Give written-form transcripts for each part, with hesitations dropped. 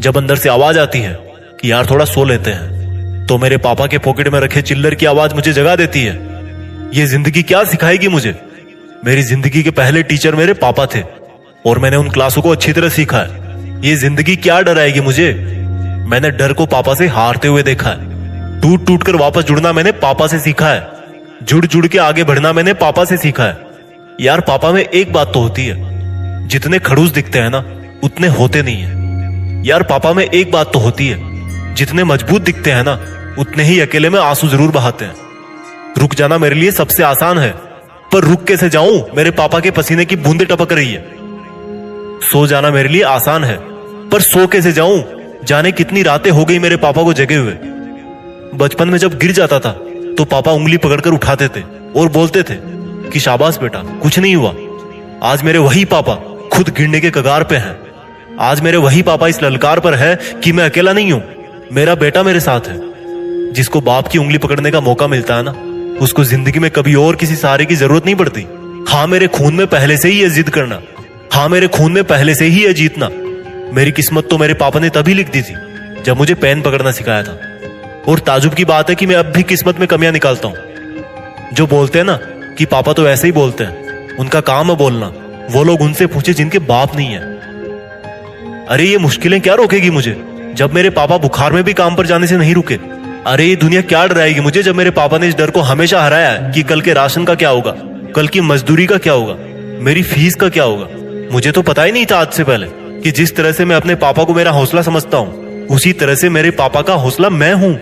जब अंदर से आवाज आती है कि यार थोड़ा सो लेते हैं, तो मेरे पापा के पॉकेट में रखे चिल्लर की आवाज मुझे जगा देती है। ये जिंदगी क्या सिखाएगी मुझे? मेरी जिंदगी के पहले टीचर मेरे पापा थे और मैंने उन क्लासों को अच्छी तरह सीखा है। ये जिंदगी क्या डराएगी मुझे? मैंने डर को पापा से हारते हुए देखा है। टूट टूट कर वापस जुड़ना मैंने पापा से सीखा है। जुड़ जुड़ के आगे बढ़ना मैंने पापा से सीखा है। यार पापा में एक बात तो होती है, जितने खड़ूस दिखते हैं ना उतने होते नहीं है। यार पापा में एक बात तो होती है, जितने मजबूत दिखते हैं ना उतने ही अकेले में आंसू जरूर बहाते हैं। रुक जाना मेरे लिए सबसे आसान है, पर रुक कैसे जाऊं? मेरे पापा के पसीने की बूंदें टपक रही है। सो जाना मेरे लिए आसान है, पर सो कैसे जाऊं? जाने कितनी रातें हो गई मेरे पापा को जगे हुए। बचपन में जब गिर जाता था तो पापा उंगली पकड़कर उठाते थे और बोलते थे कि शाबाश बेटा, कुछ नहीं हुआ। आज मेरे वही पापा खुद गिरने के कगार पे हैं। आज मेरे वही पापा इस ललकार पर है कि मैं अकेला नहीं हूं, मेरा बेटा मेरे साथ है। जिसको बाप की उंगली पकड़ने का मौका मिलता है ना, उसको जिंदगी में कभी और किसी सहारे की जरूरत नहीं पड़ती। हाँ, मेरे खून में पहले से ही है जिद करना। हाँ, मेरे खून में पहले से ही है जीतना। मेरी किस्मत तो मेरे पापा ने तभी लिख दी थी जब मुझे पेन पकड़ना सिखाया था। और ताजुब की बात है कि मैं अब भी किस्मत में कमियां निकालता हूं। जो बोलते हैं ना कि पापा तो ऐसे ही बोलते हैं, उनका काम है बोलना। वो लोग उनसे पूछे जिनके बाप नहीं है। अरे ये मुश्किलें क्या रोकेगी मुझे जब मेरे पापा बुखार में भी काम पर जाने से नहीं रुके? अरे ये दुनिया क्या डराएगी मुझे जब मेरे पापा ने इस डर को हमेशा हराया है कि कल के राशन का क्या होगा, कल की मजदूरी का क्या होगा, मेरी फीस का क्या होगा। मुझे तो पता ही नहीं था आज से पहले कि जिस तरह से मैं अपने पापा को मेरा हौसला समझता हूँ, उसी तरह से मेरे पापा का हौसला मैं हूँ।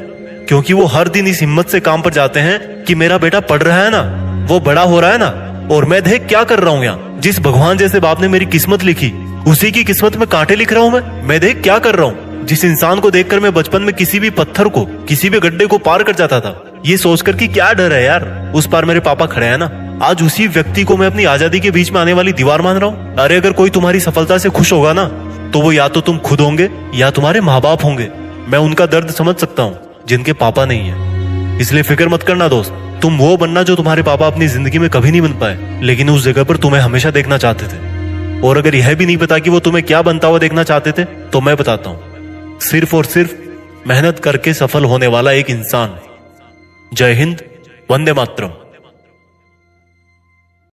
क्योंकि वो हर दिन इस हिम्मत से काम पर जाते हैं कि मेरा बेटा पढ़ रहा है ना, वो बड़ा हो रहा है ना, और मैं देख क्या कर रहा हूँ यहाँ। जिस भगवान जैसे बाप ने मेरी किस्मत लिखी, उसी की किस्मत में कांटे लिख रहा हूँ मैं देख क्या कर रहा हूँ। जिस इंसान को देखकर मैं बचपन में किसी भी पत्थर को, किसी भी गड्ढे को पार कर जाता था, ये सोचकर कि क्या डर है यार, उस पार मेरे पापा खड़े हैं ना। आज उसी व्यक्ति को मैं अपनी आजादी के बीच में आने वाली दीवार मान रहा हूँ। अरे अगर कोई तुम्हारी सफलता से खुश होगा ना, तो वो या तो तुम खुद होंगे या तुम्हारे माँ बाप होंगे। मैं उनका दर्द समझ सकता हूँ जिनके पापा नहीं है। इसलिए फिक्र मत करना दोस्त, तुम वो बनना जो तुम्हारे पापा अपनी जिंदगी में कभी नहीं बन पाए, लेकिन उस जगह पर तुम्हें हमेशा देखना चाहते थे। और अगर यह भी नहीं पता कि वो तुम्हें क्या बनता हुआ देखना चाहते थे, तो मैं बताता हूँ, सिर्फ और सिर्फ मेहनत करके सफल होने वाला एक इंसान। जय हिंद, वंदे मातरम।